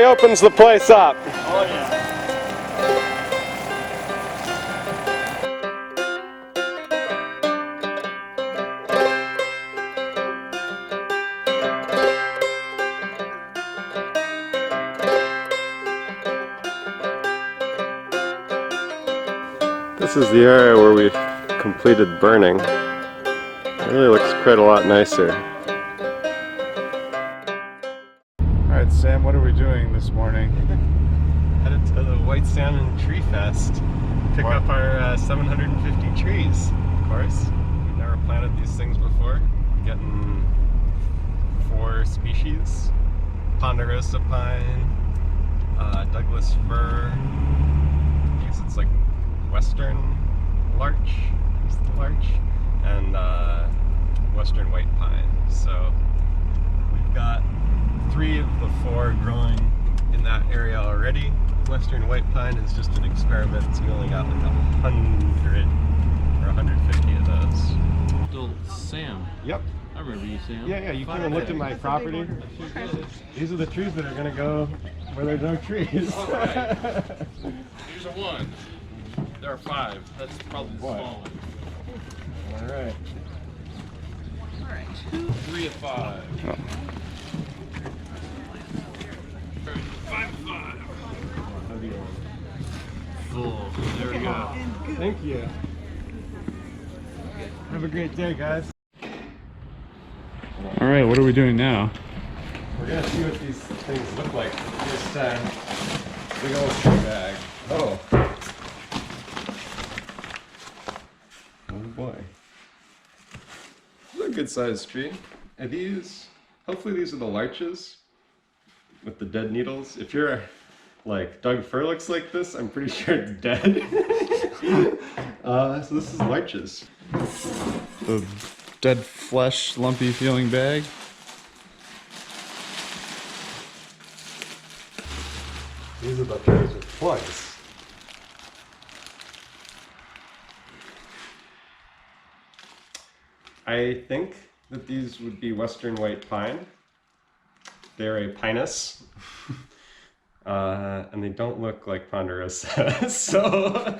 opens the place up. Oh yeah. This is the area where we completed burning. It really looks quite a lot nicer. Alright Sam, what are we doing this morning? Headed to the White Salmon Tree Fest. Pick up our 750 trees, of course. We've never planted these things before. Getting 4 species. Ponderosa pine, Douglas fir, I guess it's like Western larch, is the larch, and Western white pine. So we've got 3 of the 4 growing in that area already. Western white pine is just an experiment, so we only got like 100 or 150 of those. Little Sam. Yep. I remember you, Sam. Yeah, you came and looked at my property. These are the trees that are going to go where there's no trees. All right. Here's a 1. There are 5. That's probably the small one. Alright. 3 of 5. Oh. 5 of 5. Full. There we go. Thank you. Have a great day, guys. All right, what are we doing now? We're gonna see what these things look like. This big old tree bag. Oh. Oh boy. This is a good sized tree. Are these, hopefully these are the larches with the dead needles. If you're like Doug fir looks like this, I'm pretty sure it's dead. So this is larches. The dead flesh, lumpy feeling bag. These are the trees with plugs. I think that these would be Western white pine. They're a pinus. And they don't look like ponderosa, so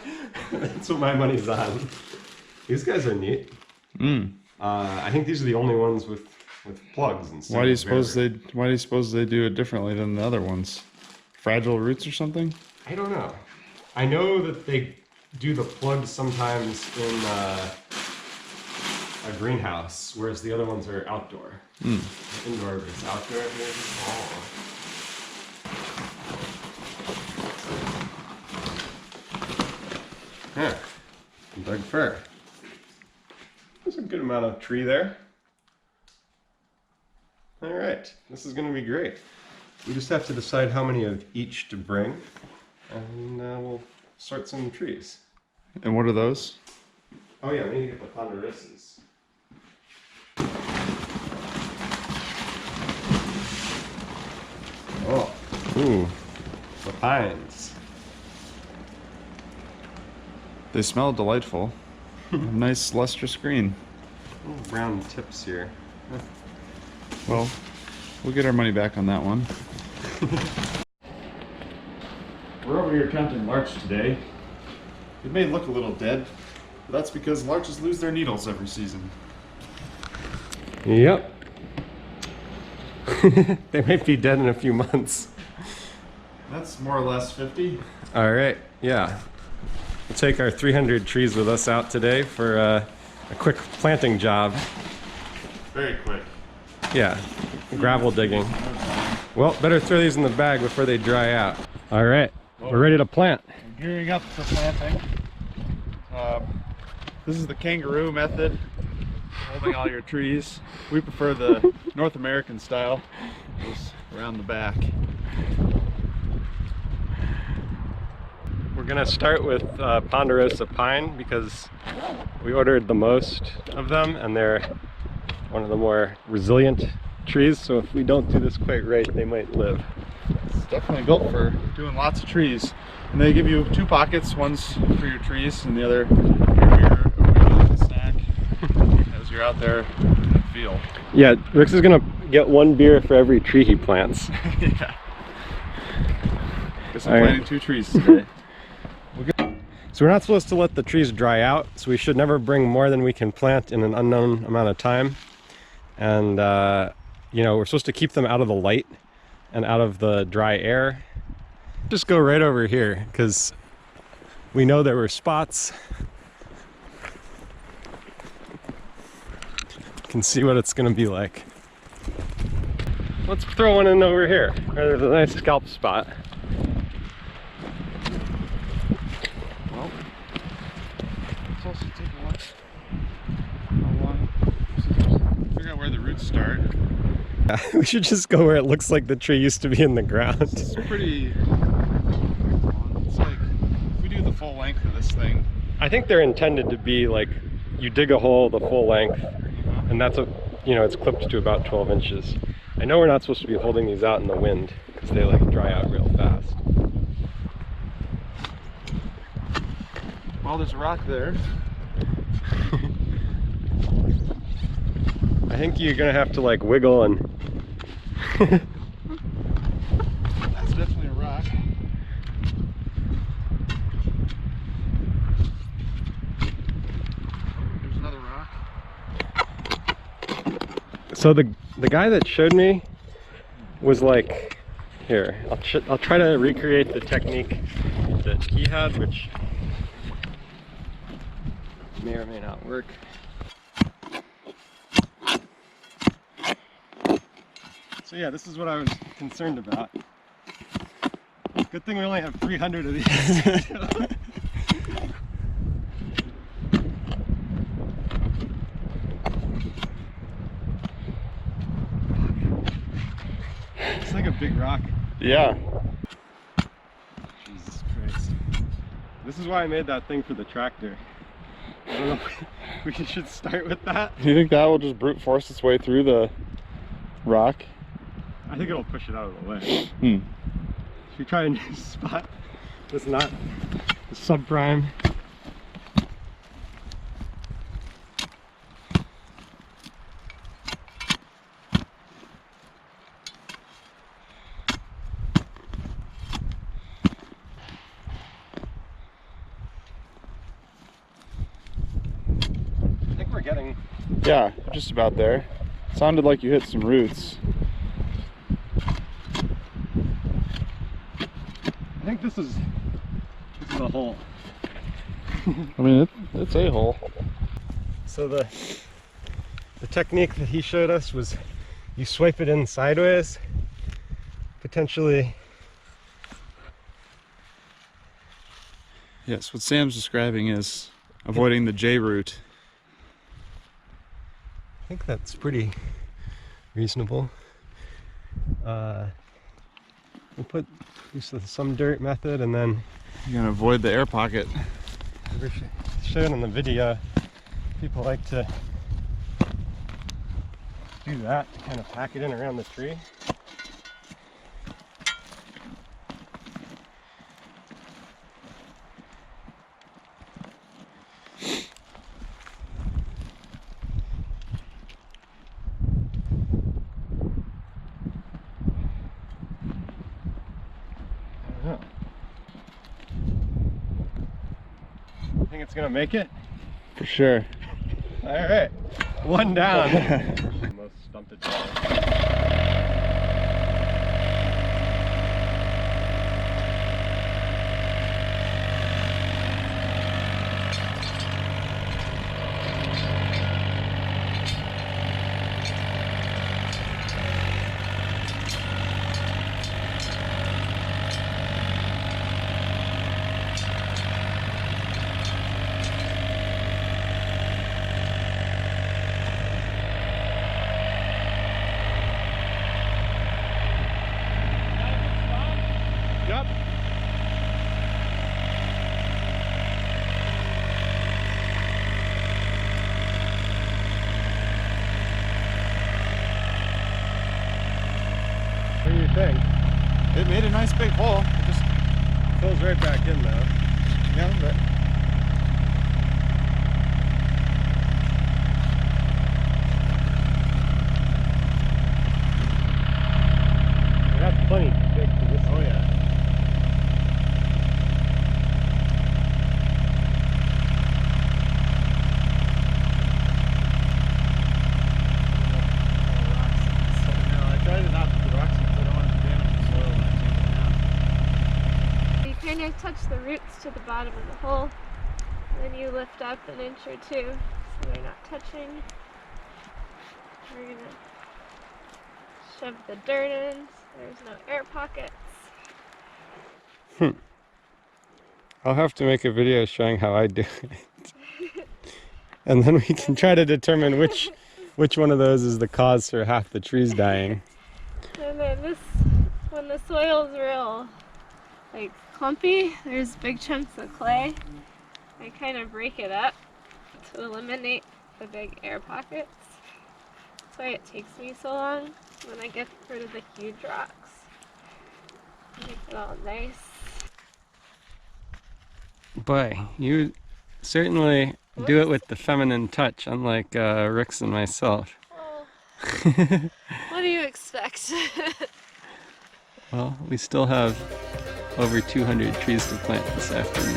that's what my money's on. These guys are neat. I think these are the only ones with plugs and stuff. Why do you suppose they do it differently than the other ones? Fragile roots or something? I don't know. I know that they do the plugs sometimes in a greenhouse, whereas the other ones are outdoor. Indoor, but it's outdoor. Oh. Yeah, Doug fir. There's a good amount of tree there. All right, this is going to be great. We just have to decide how many of each to bring, and we'll sort some trees. And what are those? Oh yeah, we need to get the ponderosas. Oh, ooh, the pines. They smell delightful. Nice lustrous green. Little brown tips here. Well, we'll get our money back on that one. We're over here counting larch today. It may look a little dead, but that's because larches lose their needles every season. Yep. They might be dead in a few months. That's more or less 50. All right, yeah. We'll take our 300 trees with us out today for a quick planting job. Very quick. Yeah, gravel digging. Well, better throw these in the bag before they dry out. All right, we're ready to plant. I'm gearing up for planting. This is the kangaroo method, holding all your trees. We prefer the North American style, goes around the back. We're gonna start with ponderosa pine because we ordered the most of them and they're one of the more resilient trees, so if we don't do this quite right, they might live. It's definitely built for doing lots of trees. And they give you 2 pockets, one's for your trees and the other for your snack as you're out there in the field. Yeah, Rix is gonna get 1 beer for every tree he plants. Yeah. Guess I'm All right. planting 2 trees today. So we're not supposed to let the trees dry out, so we should never bring more than we can plant in an unknown amount of time. And you know, we're supposed to keep them out of the light and out of the dry air. Just go right over here because we know there were spots. You can see what it's going to be like. Let's throw one in over here. There's a nice scalp spot. Well, let's also take a look. How long? Figure out where the roots start. We should just go where it looks like the tree used to be in the ground. It's pretty long. It's like, if we do the full length of this thing. I think they're intended to be like, you dig a hole the full length, and that's what, you know, it's clipped to about 12 inches. I know we're not supposed to be holding these out in the wind because they like dry out real fast. Well, there's a rock there. I think you're gonna have to like wiggle and That's definitely a rock. There's another rock. so the guy that showed me was like, here, I'll try to recreate the technique that he had, which may or may not work. So yeah, this is what I was concerned about. Good thing we only have 300 of these. It's like a big rock. Yeah. Jesus Christ. This is why I made that thing for the tractor. I don't know if we should start with that. Do you think that will just brute force its way through the rock? I think it'll push it out of the way. Hmm. Should we try a new spot? That's not the subprime. I think we're getting. Yeah, just about there. Sounded like you hit some roots. I think this is a hole. I mean, it's a hole. So the technique that he showed us was you swipe it in sideways, potentially. Yes, what Sam's describing is avoiding the J root. I think that's pretty reasonable. We'll put some dirt method, and then You're gonna avoid the air pocket. shown in the video, people like to do that to kind of pack it in around the tree. Think it's gonna make it? For sure. All right, one down. Most stunted. Yep. What do you think? It made a nice big hole. It just Pulls right back in though. yeah, but That's plenty big for this. oh yeah. the roots to the bottom of the hole. Then you lift up an inch or two so they're not touching. We're going to shove the dirt in so there's no air pockets. I'll have to make a video showing how I do it. And then we can try to determine which one of those is the cause for half the trees dying. And then when the soil's real like clumpy, there's big chunks of clay. I kind of break it up to eliminate the big air pockets. That's why it takes me so long when I get rid of the huge rocks. Make it all nice. Boy, you certainly do it with the feminine touch, unlike Rix and myself. Oh. What do you expect? Well, we still have over 200 trees to plant this afternoon.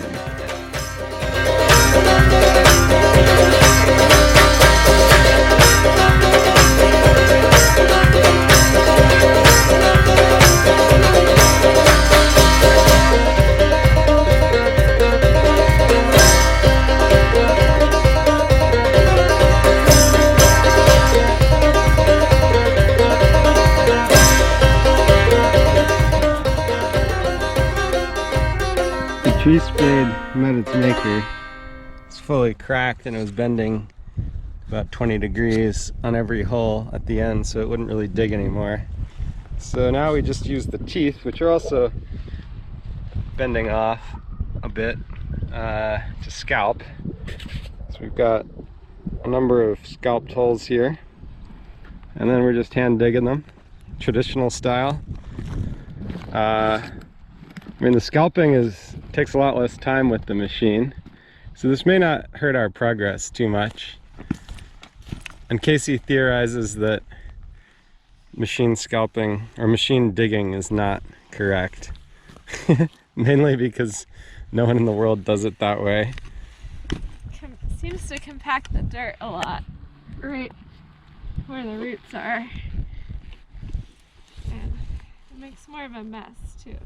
The tree spade met its maker. It's fully cracked and it was bending about 20 degrees on every hole at the end, so it wouldn't really dig anymore. So now we just use the teeth, which are also bending off a bit, to scalp. So we've got a number of scalped holes here, and then we're just hand digging them, traditional style. I mean, the scalping takes a lot less time with the machine, so this may not hurt our progress too much. And Casey theorizes that machine scalping or machine digging is not correct. Mainly because no one in the world does it that way. Seems to compact the dirt a lot, right where the roots are. And it makes more of a mess too.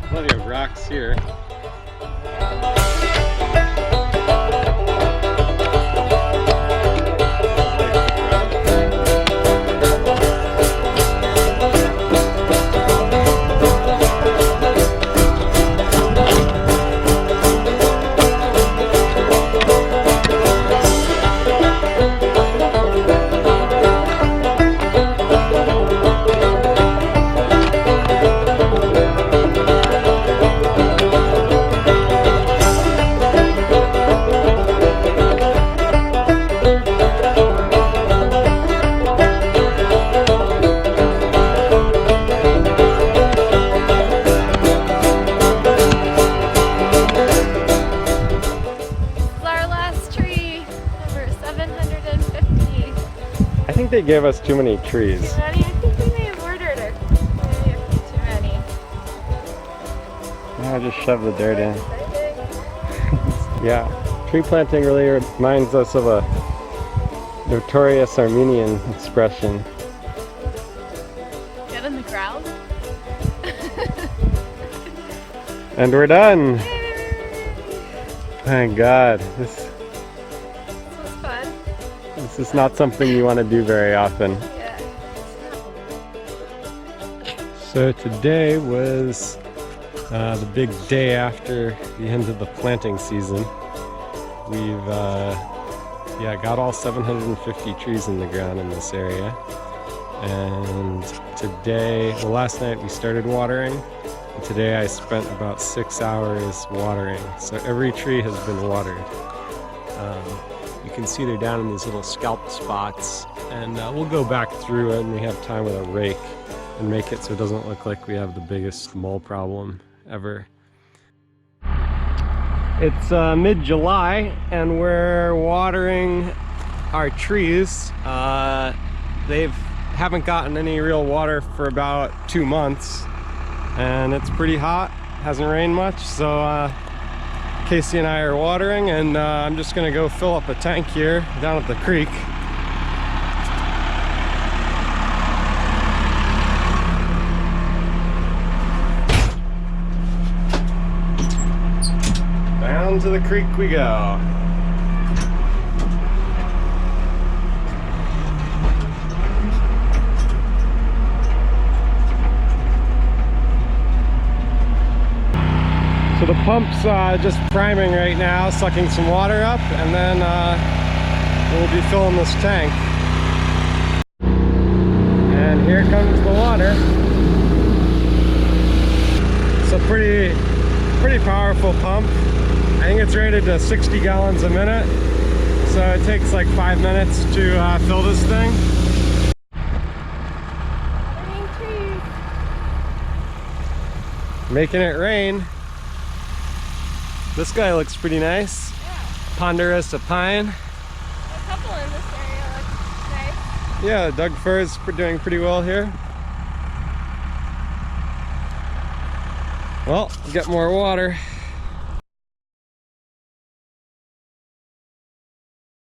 Plenty of rocks here. I think they gave us too many trees. Too many? I think we may have ordered it. Maybe a few too many. I'll just shove the dirt in. Yeah, tree planting really reminds us of a notorious Armenian expression. Get in the ground. And we're done! Thank God. This was fun. This is not something you want to do very often. Yeah. So today was the big day after the end of the planting season. We've got all 750 trees in the ground in this area. And today, well, last night we started watering, And today I spent about 6 hours watering, so every tree has been watered. You can see they're down in these little scalp spots, and we'll go back through it and we have time with a rake and make it so it doesn't look like we have the biggest mole problem ever. It's mid-July and we're watering our trees. They haven't gotten any real water for about 2 months, and it's pretty hot, hasn't rained much, so Casey and I are watering, and I'm just gonna go fill up a tank here down at the creek. Down to the creek we go. So the pump's just priming right now, sucking some water up, and then we'll be filling this tank. And here comes the water. It's a pretty powerful pump. I think it's rated to 60 gallons a minute, so it takes like 5 minutes to fill this thing. Making it rain. This guy looks pretty nice. Yeah. Ponderosa pine. A couple in this area look nice. Yeah, Doug fir is doing pretty well here. Well, get more water.